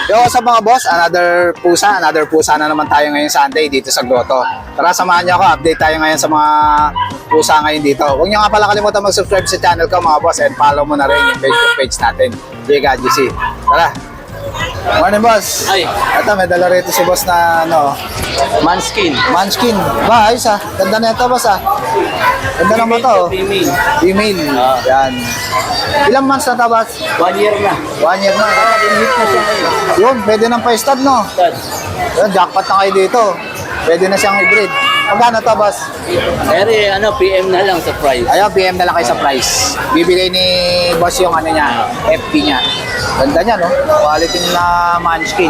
Yo, what's up mga boss? Another pusa na naman tayo ngayong Sunday dito sa Grotto. Tara, samahan niyo ako, update tayo ngayon sa mga pusa ngayon dito. Huwag niyo nga pala kalimutan mag-subscribe sa channel ko mga boss and follow mo na rin yung page natin, JGC. Tara! Morning boss! Ay! Ito, may dala rito si boss na Manskin. Manskin. Ba, ayos ah. Ganda na ito boss ah. Ganda naman to. Female. Female. Yan. Ilang months na ito boss? 1 year na. 1 year na. Limit na siya ngayon. Yun, pwede nang pa-stud no? Yun, jackpot na kayo dito. Pwede na siyang i-breed. Magkano to, boss? Pero PM na lang sa price. Ayun, PM na lang kayo sa price. Bibigay ni boss yung niya, FP niya. Ganda niya, no? Quality na Manskin.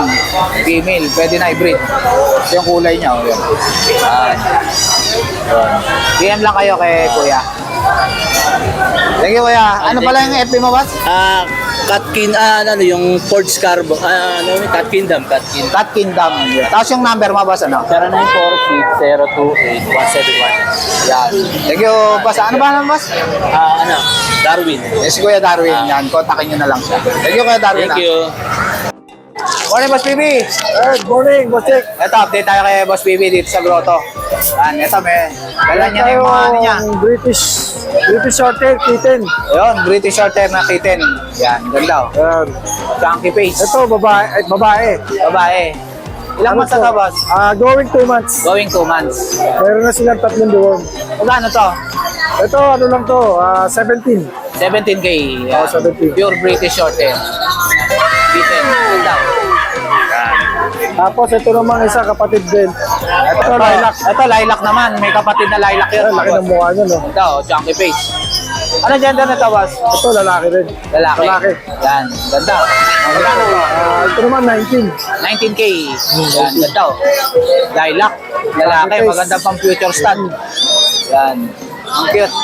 Female, pwede na i-breed. Ito yung kulay niya, oh. Yun. PM lang kayo kay kuya. Thank you, kuya. Ano pala yung FP mo, boss? Cat yung Ford Scarbo, Cat Kingdom. Cat Kingdom. Tapos yung number mo, boss, ano? 0946-028-171. Yan. Thank you, boss. Ano ba naman, boss? Darwin. Yes, Kuya Darwin. Yan, kontakin nyo na lang siya. Thank you, Kuya Darwin. Thank you. Morning, Boss PB. Good morning, Boss Jack. Ito, update tayo kay Boss PB dito sa Grotto. Yan, ito, dala niya na yung mga niya. British Shorthair kitten. Yun, British Shorthair na kitten. Yan, ganda. Yan. Chunky face. Ito, babae. Babae. Ilang months na to, boss? Going 2 months. Going 2 months. Meron na silang 3 deworm. Magkano to? Ito, ano lang to, 17. 17K. Yan. 17. Pure British Shorthair. Kitten. Ganda. Tapos ito naman isa kapatid din. Ito, lilac. Ito, lilac naman. May kapatid na lilac yun. Laki ng mukha niya, no? Ito, chunky face. Ano gender na to, boss? Ito, lalaki rin. Lalaki. Lalaki. Yan, ganda. Magkano to? Ito naman, 19. 19K. Yan, ganda. Lilac. Lalaki, maganda pang future stud. Yan. Ang cute.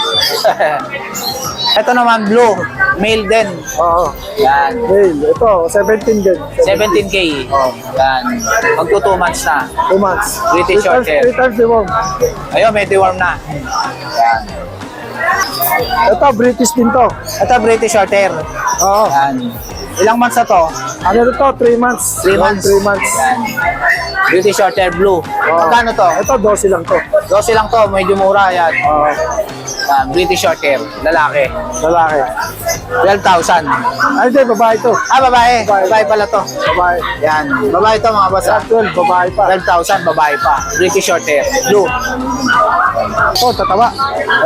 Ito naman, blue. Male din. Oo. Yan. Male. Ito, 17 din. 17K. Yan. Magto 2 months na. 2 months. British Shorthair. 3 times deworm. Ayun, may deworm na. Yan. Ito, British din to. Ito, British Shorthair. Oo. Yan. Ilang months na to? Ano to? 3 months. 3 months. 3 months. Yan. British Shorthair blue. Magkano to? Ito, 12 lang to. 12 lang to, medyo mura yan. Yan, British Shorthair, lalaki. Lalaki. 12,000. Ay, hindi, babae to. Babae. Babae pala to. Babae. Yan, babae to mga boss. 12, babae pa. 12,000, babae pa. British Shorthair, blue. Ito, tatawa.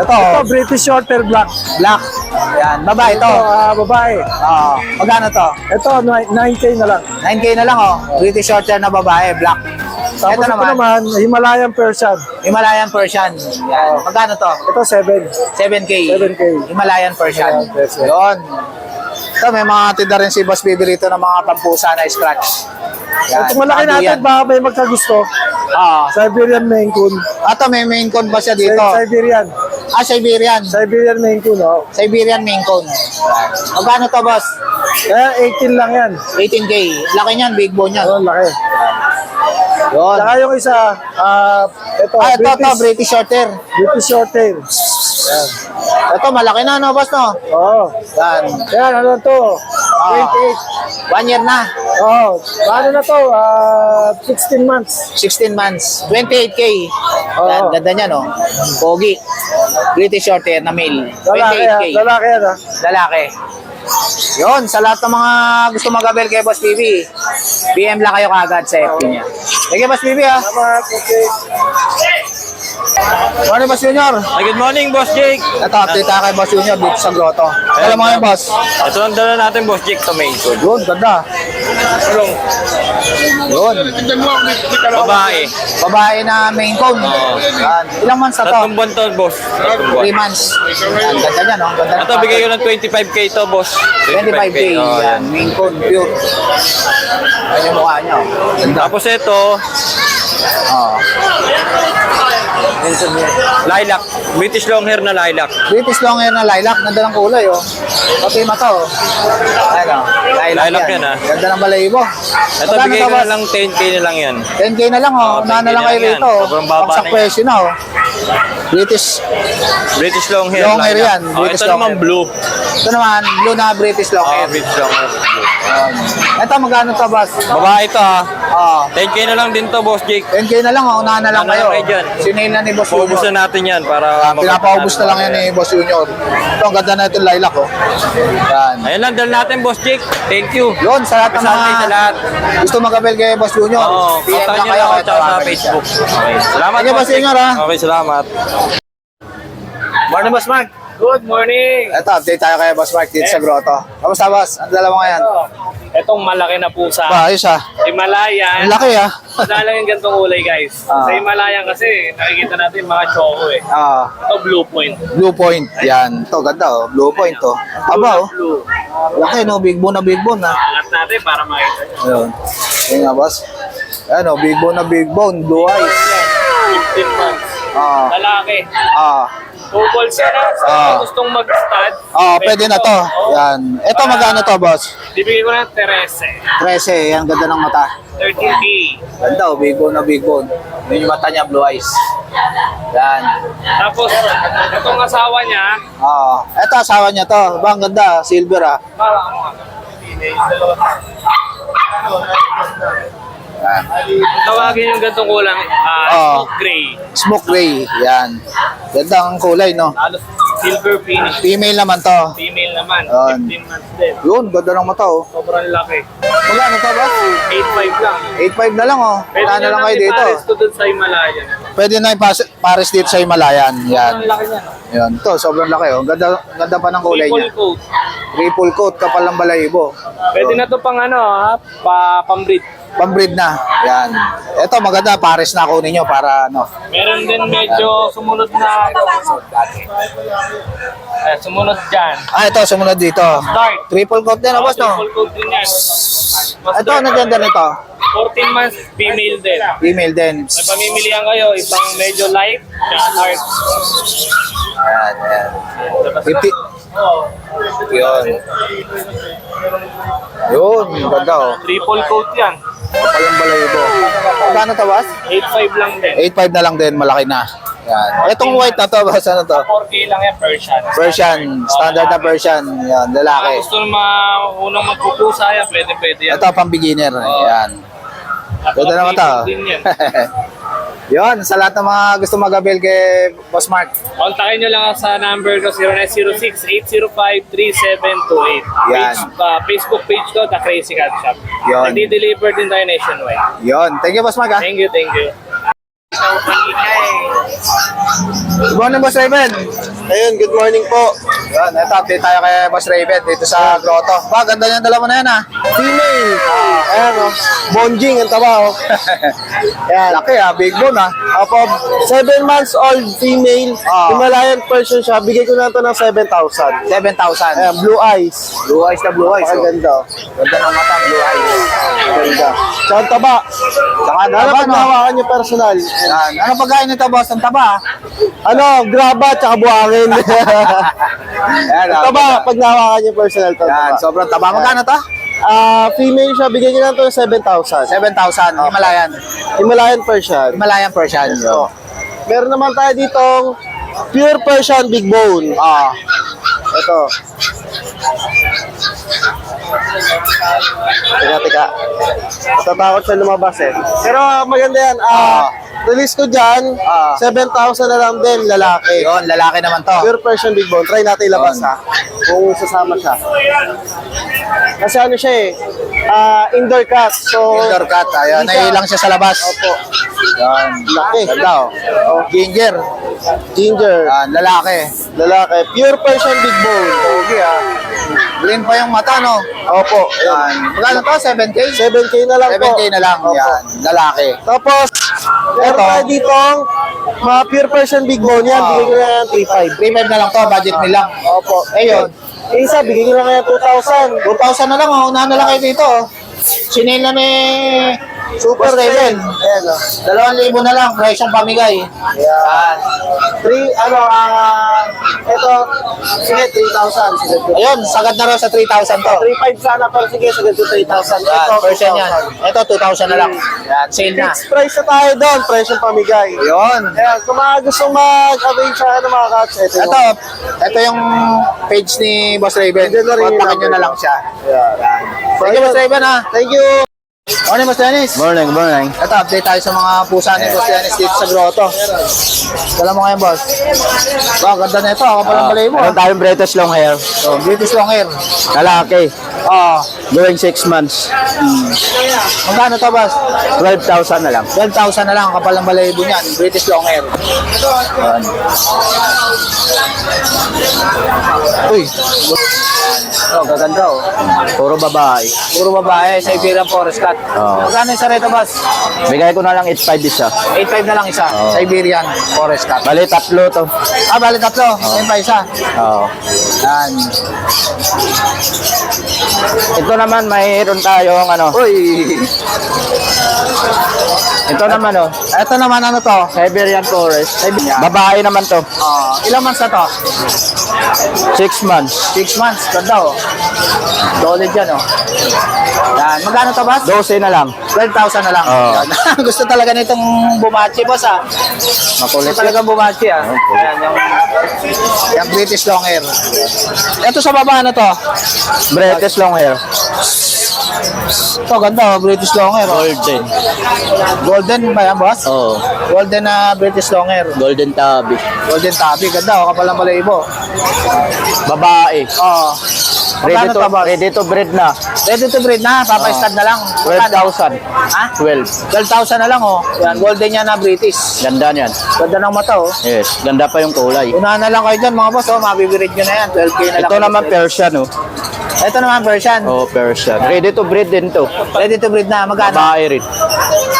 Ito, Ito, British Shorthair Black. black. Yan, babae to. Babae. Magkano to? Ito, 9K na lang. 9K na lang oh. British Shorthair na babae, black. Tapos Ito ito naman, Himalayan Persian. Himalayan Persian. Yan. Magkano to? Ito, 7. 7K. 7K. Himalayan Persian. Himalayan Persian. Yun. Ito, may mga tinda rin si Boss Bibi rito ng mga pampusa na scratch. Yan. Ito, malaki Bago natin, yan. baka may magkagusto. Siberian Maine Coon. Ito, may Maine Coon ba siya dito? Siberian. Siberian. Siberian Maine Coon, oh. Siberian Maine Coon. Magkano to, boss? 18 lang yan. 18K. Laki niyan, big bone yan. Oh, laki. Yun. Saka yung isa, ito, Ito, British Shorthair. British Shorthair. Ito, malaki na, no, boss, no? Oo. Yan. Yan, ano to? 1 year na. 28. Oo. Ano na to? 16 months. 16 months. 28K. Oo. Yan, ganda niya, no? Pogi. British Shorthair na male. Lalaki, 28K. lalaki yan, ha? Lalaki. Yun, sa lahat ng mga gusto mag-abel kay Boss PB, PM lang kayo kagad sa FB niya. Sige, Boss PB, ha? Salamat, okay. Morning, Boss Junior. Good morning, Boss Jake. Ito, update tayo kay Boss Junior dito sa Grotto. Alam mo ngayon, Boss? Ito ang dala natin, Boss Jake, sa main code. Yun, ganda. Yun. Babae. Babae na main cone. Yan. Ilang months na to? 3 buwan to, Boss. 3 months. Yan, ganda niya, no? Ganda Ito, bigay ko ng 25K to, Boss. 25K. Oh, Yan, main cone, pure. Yan yung mukha niya. Oh. Ganda. Tapos ito, Oh. Lilac. British long hair na lilac. British long hair na lilac. Ganda ng kulay, oh. Pati mata, oh. Ayan, oh. Lilac yan, ah. Ganda ng balayibo. Ito, Magkano bigay to, ko boss? na lang 10K na lang yan. 10K na lang, oh. Unahan na lang 10K kayo na lang rito, yan. oh. Sobrang baba Baksak na yan. presyo na, oh. British long hair. Long hair lilac. yan, British Ito long naman hair. blue. Ito naman, blue na British long hair. British long hair. Ito, magkano to, boss? Babae ito ha. Oh. 10K na lang din to, Boss Jake. 10K na lang, oh. Unahan na lang Unahan na kayo. lang kayo dyan. Sinail na ni Boss Paubos Junior. na natin yan para Pinapaubos na lang yan ni Boss Junior. Ito, ang ganda na itong lilac, oh. Yan. Ayun lang, dala natin, Boss Jake. Thank you. Yun, sa lahat ng Sunday sa lahat. gusto mag-abel kay Boss Junior. Oo, PM kontakin lang nyo kayo. lang ako kahit tsaka sa tawagan niyo Facebook. siya. Okay. Salamat, Thank you, Boss Junior, ha. Okay, salamat. Morning, Boss Mark. Good morning! Ito, update tayo kay Boss Mark dito sa grotto. Kamusta, Boss? Ang dala mo ngayon? Itong malaki na pusa. Ba, ayos, ah. Himalayan. Ang laki, ah. Madalang yung gantong kulay, guys. Ah. Sa Himalayan kasi, nakikita natin mga choco eh. Ah, Ito, Blue Point. Blue Point. Yan. Ito, ganda, oh. Blue Point, oh. Aba, oh. Blue. Laki, no? Big bone na big bone, ah. Angat natin para makita nyo. Ayun. Ayun nga, Boss. Ayan, oh. Big bone na big bone. Blue eyes. 15 months. Ah. Lalaki. Ah. Two balls yan ha. Sa Ah. mga gustong mag-stud. Ah, pwede na to. Oo. Yan. Ito, magkano to, Boss? Bibigay ko na 13. 13. Yan, ganda ng mata. 13K. Ganda, oh. Big bone na big bone. Yun yung mata niya, blue eyes. Yan. Tapos, itong asawa niya, Ah, ito asawa niya to. Ba, ang ganda, silver, ah. parang Yan. tawagin yung gantong kulang, Oo. smoke gray. Smoke gray. Yan. Ganda ang kulay, no? Halos silver finish. Female naman to. Female naman, Yun. 15 months din. Yun, ganda ng mata, oh. Sobrang laki. Magkano to, Boss? 8.5 lang. 8.5 na lang, oh. Pwede Wala na lang kayo dito. ipares to dun sa Himalayan. Pwede na ipares dito sa Himalayan. Yan. Sobrang laki niya. Yan. Ito, sobrang laki, oh. Ganda pa ng kulay Triple niya. coat. Triple coat, kapal ng balahibo. Pwede na to pang ano ha, pambreed. Pambreed na. Yan. Ito, maganda. Pares na kunin nyo para, ano. Meron din medyo sumunod na sumunod dyan. Ah, ito, sumunod dito. Dark. Triple coat din, Boss, no? Triple coat din yan. Mas Ito, dark. ano ganda nito? 14 months, female din. Female din. May pamimilihan kayo, isang medyo light, tsaka dark. Yan, yan. 50. Oh, Yun. Yun, ganda, oh. triple coat yan. Kapal ng balahibo. Magkano to, Boss? 8.5 lang din. 8.5 na lang din, malaki na. Yan. Itong white na to, Boss, ano to? 4K lang yan, Persian. Persian, standard na Persian. Yan, Kung lalaki. gusto na unang magpupusa yan, pwede yan. Ito, pang beginner. Yan. Ganda naman to. Din yan. Yun, sa lahat ng mga gusto mag-avail kay Boss Mark. Kontakin nyo lang ako sa number ko 0906-805-3728. Yan. Facebook page ko, The Crazy Cat Shop. Yun. Nadi-deliver din tayo nationwide. Yun. Thank you, Boss Mark, ha? Thank you, thank you. Good morning, Boss Raven. Ayun, good morning po. Yun, ito, update tayo kay Boss Raven dito sa grotto. Ba, ganda niyan, dala mo na yan, ha? Female. Ayan o. Bonjing, ang taba o. Ayan. Laki, ha? Big bone, ha? Opo, 7 months old female. Ah. Himalayan Persian siya. Bigay ko na ito ng 7,000. 7,000. Ayan, blue eyes. Blue eyes na blue eyes, oh. Maganda o. Ganda ng mata, blue eyes. Ganda. Tsaka ang taba. Saka Ano taba, pag no? nahawakan niyo personal? Yan. Ano pagkain nito, Boss? Ang taba, ha? Ano, graba tsaka buhangin. Yan, ha? Taba, pag nahawakan niyo personal to. Yan, Taba. sobrang taba. Magkano to? Female siya. Bigay ko na ito ng 7,000. 7,000. Himalayan. Himalayan Persian. Himalayan Persian. So, meron naman tayo ditong pure Persian big bone. Ah, Ito. Teka. Natatakot siya lumabas eh. Pero maganda yan. Release ko dyan, 7,000 na lang din, lalaki. yun, lalaki naman to. Pure Persian big bone. Try natin ilabas Yun. ha. Kung sasama siya. Kasi ano siya eh, indoor cat. So, Indoor cat. Ayun, hindi siya- nailang siya sa labas. Opo. Yan. Laki. Ganda, oh. Ginger. Ginger. Yan, lalaki. Lalaki. Pure Persian big bone. Pogi, ah. Green pa yung mata, no? Opo. Yan. Magkano to? 7K? 7K na lang po. 7K na lang. Opo. Yan, lalaki. Tapos, meron tayo dito mga pure Persian big bone yan. Bigay ko na yan 3.5. 3.5 na lang to, budget nilang. Opo. Ayun. Yung isa, bigay ko na kaya 2,000. 2,000 na lang, oh. Unahan na lang kayo dito, oh. Sinil na ni Super Raven. Ayan, oh. 2,000 na lang, presyong pamigay. Yan. Ito, sige, 3,000. Sige, Ayun, sagad na raw sa 3,000 to. 3,500 sana, pero sige, sige, 3,000. Yan, Persian yan. 2,000. Ito, 2,000 na lang. Yan, sale na. Fixed price na tayo doon, presyong pamigay. Ayun. Ayan, kung mga gustong mag-avail sa akin ng mga cats, Ito yung page ni Boss Raven. Hindi na rin yung Kontakin nyo na lang siya. Ayan. Thank you, Boss Raven, ha. Thank you. Morning, Boss Dennis. Morning, morning. Ito, update tayo sa mga pusa ni Boss Dennis dito sa grotto. Dala mo ngayon, Boss. Wow, ganda na ito. Ako palang balay mo. Meron tayong British long hair. Oh, British long hair. Lalaki. Oh, Going 6 months. magkano to, Boss? 12,000 na lang. 12,000 na lang kapal ng balayibo niyan. British long hair. Uy. Oh, gaganda oh. Puro babae. Puro babae, Siberian Forest Cat. Oo. Magkano yung sarito, Boss? Bigay ko na lang 8,500 isa. 8,500 na lang isa. Oo. Siberian Forest Cat. Bali, tatlo to. Bali tatlo. Ayun pa isa. Oo. Yan. Ito naman, mayroon tayong ano. Uy. Ito naman oh. Ito naman ano to? Siberian Forest. Siberian. Babae naman to. Ilang months na to? 6 months. 6 months. Ganda oh. Solid yan oh. Yan. Magkano to, Boss? 12 na lang. 12,000 na lang. Oo. Yan. Gusto talaga nitong bumachi, Boss, ah. Makulit Gusto talaga bumachi, ah. Yan, yung British long hair. Ito sa baba na to. British long hair. Ito, ganda oh. British long hair. Oh. Golden. Golden ba yan, Boss? Oo. Golden na British long hair. Golden tabby. Golden tabi. Ganda oh. Kapal ng balayibo. Babae. Oo. Ready to, ready to breed na. Ready to breed na. Papa-stud na lang. 12,000. Ha? 12. 12,000 na lang oh. Yan, golden yan na British. Ganda niyan. Ganda ng mata oh. Yes. Ganda pa yung kulay. Unahan na lang kayo dyan mga boss oh. Mabibirid nyo na yan. 12K na lang. Ito naman Persian oh. Ito naman Persian. Oh, Persian. Ready to breed din to. Ready to breed na. Magkano? Babae rin.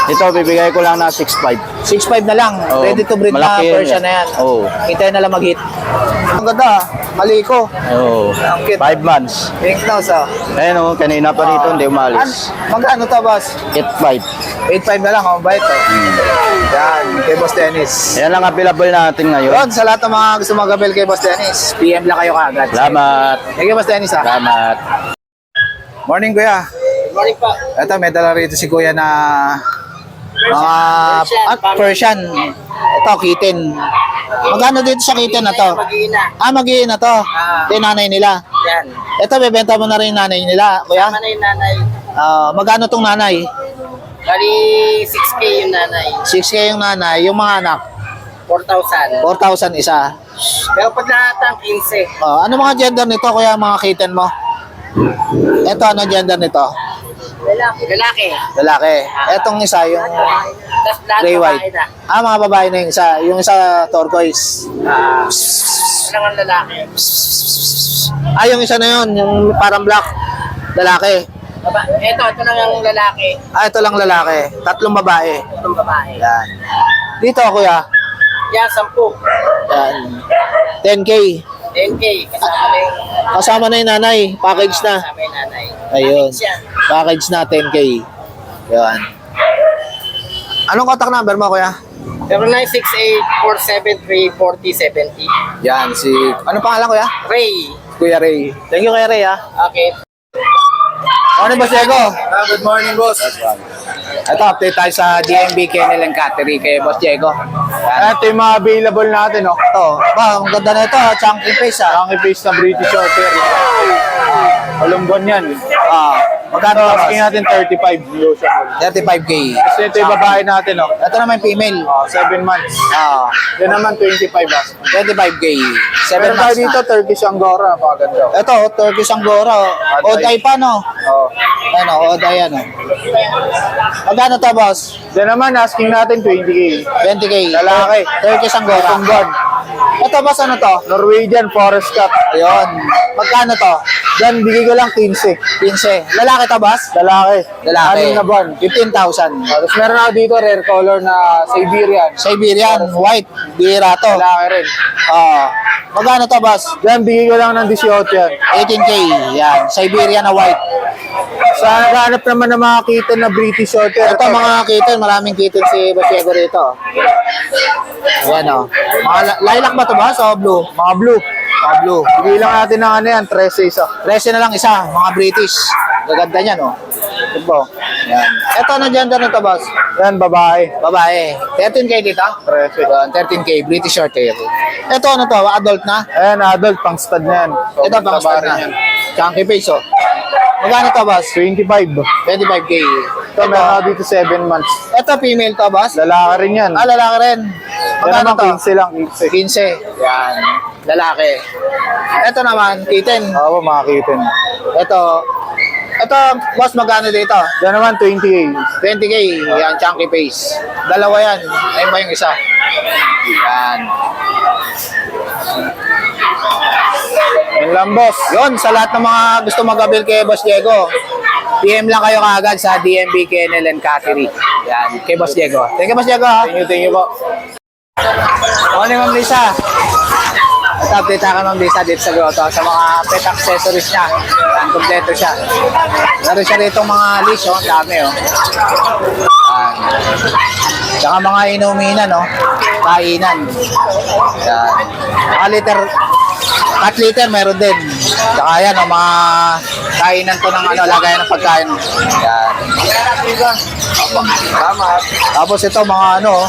Ito, bibigay ko lang na 6,500. 6,500 na lang. Oh, Ready to breed na malaki yan Persian yan. na yan. Oh. Hintayin na lang mag-hit. Ang ganda ah. Maliko. Oh. Ang cute. 5 months. Pink nose oh. Ayun oh, kanina pa rito, hindi umalis. Magkano to boss? 8,500. 8,500 na lang. Ang bait oh. Yan. Kay Boss Dennis. Yan lang available natin ngayon. Yun, sa lahat ng mga gusto mag-abel kay Boss Dennis, PM lang kayo kaagad. Salamat. Thank you, Boss Dennis ha. Salamat. Morning, Kuya. Morning pa. Ito, may dala rito si Kuya na mga Persian. Ito, kitten. Magkano dito sa kitten na to? Mag-iina. Mag-iina to. Ito yung nanay nila. Yan. Ito, bebenta mo na rin yung nanay nila, Kuya. Tama na yung nanay. Magkano tong nanay? Bali, 6K yung nanay. 6K yung nanay. Yung mga anak, 4,000. 4,000 isa. Pero pag lahat ang 15. Ano mga gender nito, Kuya, mga kitten mo? Ito, ano gender nito? Lalaki. Lalaki. Lalaki. Etong isa, yung Tapos lahat gray babae white. na. Mga babae na yung isa. Yung isa turquoise. Ano ang lalaki? Yung isa na yun, yung parang black. Lalaki. Ito lang ang lalaki. Ito lang lalaki. 3 babae. Itong babae. Yan. Dito, Kuya. Yan, 10. Yan. 10K. 10K. Kasama na yung, Kasama na yung nanay. Package na. kasama yung nanay. Ayun. Package yan. Package na, 10K. Yan. Anong contact number mo, Kuya? 0968-473-4070. Yan, si... Anong pangalan, Kuya? Ray. Kuya Ray. Thank you, Kuya Ray, ha. Okay. Morning, Boss Diego. Good morning, Boss. Ito, update tayo sa DMB Kennel and Cattery kay Boss Diego. Ito yung mga available natin, no? Ito, ang ganda na ito, chunky face, ha. Ang face na British Shorthair. Walumbon yan. Magkano ba, Asking natin 35 negotiable. 35K. Kasi ito yung babae natin, no? Ito naman yung female. 7 months. Yan naman 25 ah. 25K. 7 Meron tayo months dito, na. Turkish Angora. Napakaganda. Ito, Turkish Angora. Oday pa, no? Ano, Oday yan, no? Magkano to, boss? Yan naman, asking natin 20K. 20K. Lalaki. Turkish Angora. Tumbad. Ito, boss, ano to? Norwegian Forest Cat. Ayun. Magkano to? Yan, bigay ko lang 15. 15. Lalaki to, boss? Lalaki. Lalaki. Anim na buwan. 15,000. Tapos meron ako dito, rare color na Siberian. Siberian, white, bira to. Lalaki rin. Magkano to, boss? Yan, bigay ko lang ng 18 yan. 18K. Yan. Siberian na white. Sa naghanap naman ng mga kitten na British Shorthair. Ito mga kitten, maraming kitten si Boss Diego rito. Ayan o. Mga lilac ba ito ba? O blue? Mga blue. Mga blue. Bigay lang natin ng ano yan, 13 isa. 13 na lang isa, mga British. Gaganda niyan o. Ito po. Yan. Ito na gender nito, boss. Yan, babae. Babae. 13K dito? 13. Yan, 13K, British Shorthair. Ito ano to, adult na? Ayan, adult, pang stud na yan. Ito pang stud na. yan. Chunky face o. Magkano to, boss? 25. 25K. Ito, meron ako dito 7 months. Ito female to, boss? Lalaki rin yan. Ah, lalaki rin. Yan Magkano naman, to? 15 lang. 15. 15. Yan. Lalaki. Ito naman, kitten. Oo, mga kitten. Ito, boss, magkano dito? Yan naman, 20K. 20K. Yan, chunky face. Dalawa yan. Ayun ba yung isa? Yan. Yan lang, boss. Yun, sa lahat ng mga gusto mag-avail kay Boss Diego, PM lang kayo kaagad sa DMB Kennel and Cattery. Yan, kay Boss Diego. Thank you, Boss Diego. Ha? Thank you po. Morning, Ma'am Lisa. At update ka, Ma'am Lisa, dito sa grotto sa mga pet accessories niya. Yan, kompleto siya. Meron siya rito mga leash, oh. Ang dami, oh. Yan. Tsaka mga inuminan, no? Kainan. Yan. Mga cat litter meron din. Tsaka yan, oh, mga kainan to ng ano, lagayan ng pagkain. Yan. Salamat. Tapos ito, mga ano,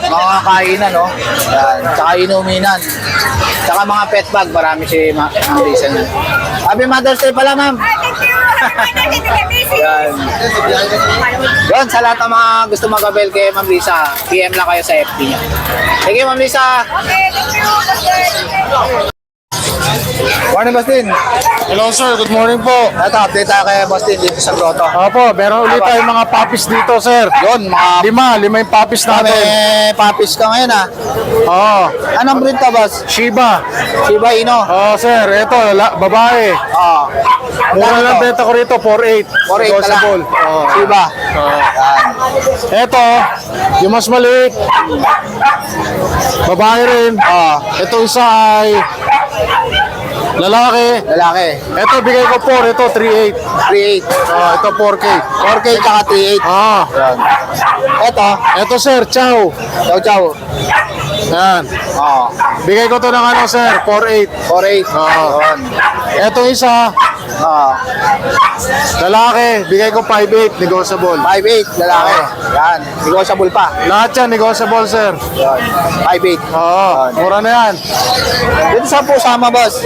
mga kainan, no? Yan. Tsaka inuminan. Tsaka mga pet bag, marami si Ma'am Lisa. Happy Mother's Day pala, ma'am. Yan. Yun, sa lahat ng mga gusto mag-avail kay Ma'am Lisa, PM lang kayo sa FB niya. Sige, Ma'am Lisa. Morning, Bastin. Hello, sir. Good morning po. Ito, update tayo kay Bastin dito sa grotto. Opo, meron ulit tayong mga puppies dito, sir. Yun, mga Lima yung puppies natin. may papis ka ngayon, ha? Oo. Anong breed to, boss? Shiba. Shiba Inu. Oo, sir. Ito, babae. Oo. Mura lang benta ko rito, 4.8. 4.8 na lang. Negotiable. Oo. Shiba. Yan. Ito, yung mas maliit. Babae rin. Ito isa ay lalaki. Lalaki. Ito, bigay ko 4. Ito, 3.8. 3.8. Ito, 4K. 4K tsaka 3.8. Ah. Ito. Ito, sir. Chow. Chow chow. Yan. Oo. Bigay ko to ng ano, sir. 4.8. 4.8. Oo. Yun. Ito isa, Oo. lalaki. Bigay ko 5.8. Negotiable. 5.8. Lalaki. Yan. Negotiable pa. Lahat yan, negotiable, sir. Yan. 5.8. Oo. Mura na yan. Dito sa pusama, boss.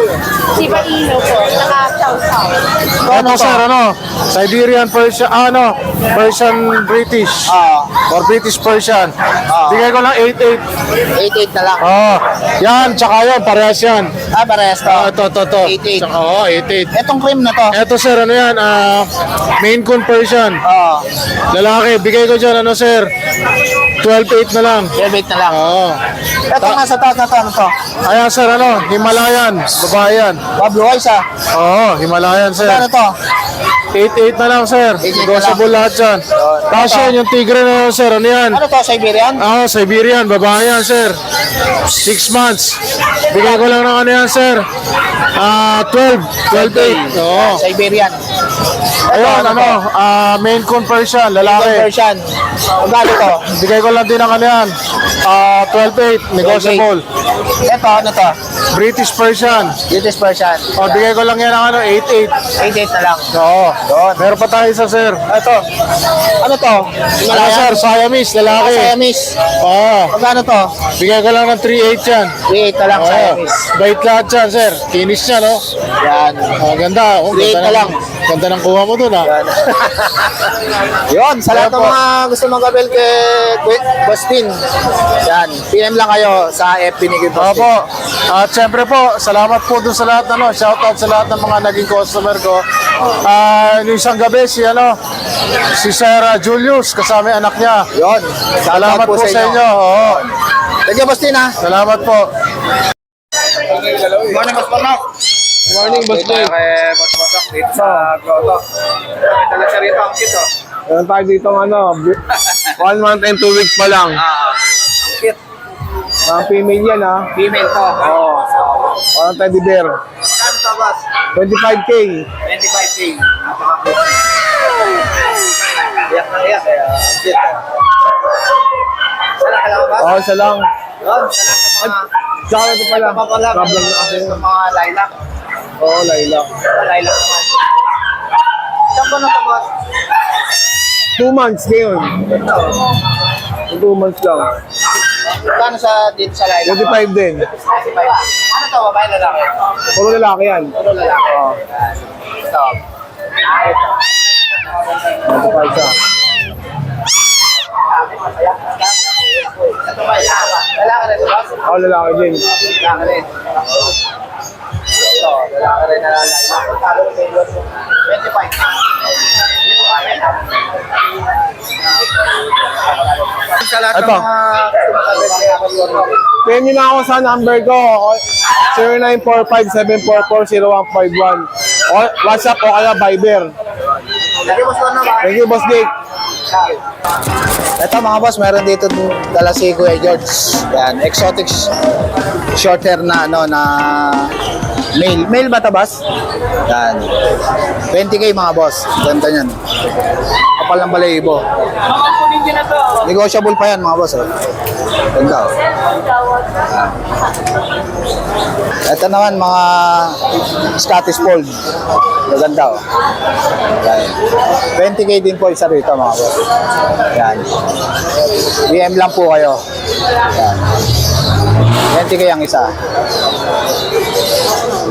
Shiba Inu po, saka Chow Chow. Ito, sir, ano? Siberian Persian, Persian British. Or British Persian. Bigay ko lang 8.8. 8.8 na lang. Oo. Yan, tsaka yan, parehas yan. Parehas to. Ito. 8.8. Tsaka, oo, 8.8. Etong cream na to. Ito, sir, ano yan? Maine Coon Persian. Oo. Lalaki, bigay ko dyan, ano, sir? 12.8 na lang. 12.8 na lang. Oo. Etong nasa taas na to, ano to? Ayan, sir, ano? Himalayan. Babae yan. Blue eyes, ha? Oo, Himalayan, sir. Ano to? 8.8 na lang, sir. 8.8 na Negotiable lahat yan. Tapos yan, yung tigre na yun, sir. Ano yan? Ano to, Siberian? Siberian. Babae yan, sir. 6 months. Bigay ko lang ng ano yan, sir. 12.8. Oo. Siberian. Ayun, ano? Maine Coon Persian. Lalaki. Persian. Magkano to? Bigay ko lang din ng ano yan. 12.8. Negotiable. Ito, ano to? British Persian. British Persian. O, bigay ko lang yan ng ano, 8.8. 8.8 na lang. Oo. Meron pa tayo isa, sir. Ito. Ano to? Ano, sir? Siamese, lalaki. Siamese. Oo. Magkano to? Bigay ko lang ng 3.8 yan. 3.8 na lang, Oo. Siamese. Bait lahat yan, sir. Kinis niya, no? Yan. Ganda. Oh, 3.8 na lang. Ganda ng kuha mo dun, ha? Yan. Yun, sa lahat ng Ayan po. mga gusto mag-avail kay Bastin. Yan. PM lang kayo sa FB ni Bastin. Opo. At syempre po, salamat po dun sa lahat, ano, shoutout sa lahat ng mga naging customer ko. Yung isang gabi, si Sarah Julius, kasama yung anak niya. Yun. Salamat po sa inyo. Oo. Thank you, Bastin, ha? Salamat po. Morning, Boss Mark. Morning, Boss Dito kay Boss Mark dito sa grotto. May dala siya rito, ang cute, oh. Meron tayo dito, 1 month and 2 weeks pa lang. Ang cute. Mga female yan, ha? Female to. Oo. Parang teddy bear. Saan to, boss? 25K. 25K. Iyak na iyak eh. Saan ka lang, boss? Oo, isa lang. Yun, sa mga... Tsaka ito pala. Pala, Problem na kasi. sa mga lilac. Oo, lilac. Lilac naman. Saan ba na to, boss? 2 months ngayon. 2 months lang. Kano sa dito sa lilac? 25 din. 25. Ano to, babae lalaki? Puro lalaki yan. Puro lalaki. Oo. Ito. Ito pa isa. Ito ba? Lalaki rin, boss? Oo, lalaki din. Lalaki rin. Ito, lalaki rin na lalaki. 25. Sa lahat ng Ito. mga Pwede nyo na ako sa number ko. 0945-744-0151. O, WhatsApp o kaya Viber. Lagyan mo sa naman. Thank you, Boss Dick. Ito mga boss, meron dito dala si Kuya George. Yan, exotic short hair na ano na male. Male ba 'to, boss? Yan. 20K mga boss. Ganda niyan. Kapal ng balahibo. Negotiable pa yan mga boss. Oh. Ganda. Oh. Ito naman mga Scottish Fold. Maganda oh. Yan. 20K din po isa rito mga boss. Yan. DM lang po kayo. Yan. 20K ang isa.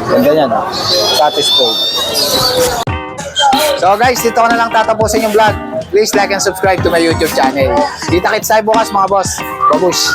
Ganda yan oh. Scottish Fold. So guys, dito ko na lang tatapusin yung vlog. Please like and subscribe to my YouTube channel. Kita kits tayo bukas mga boss. Babush!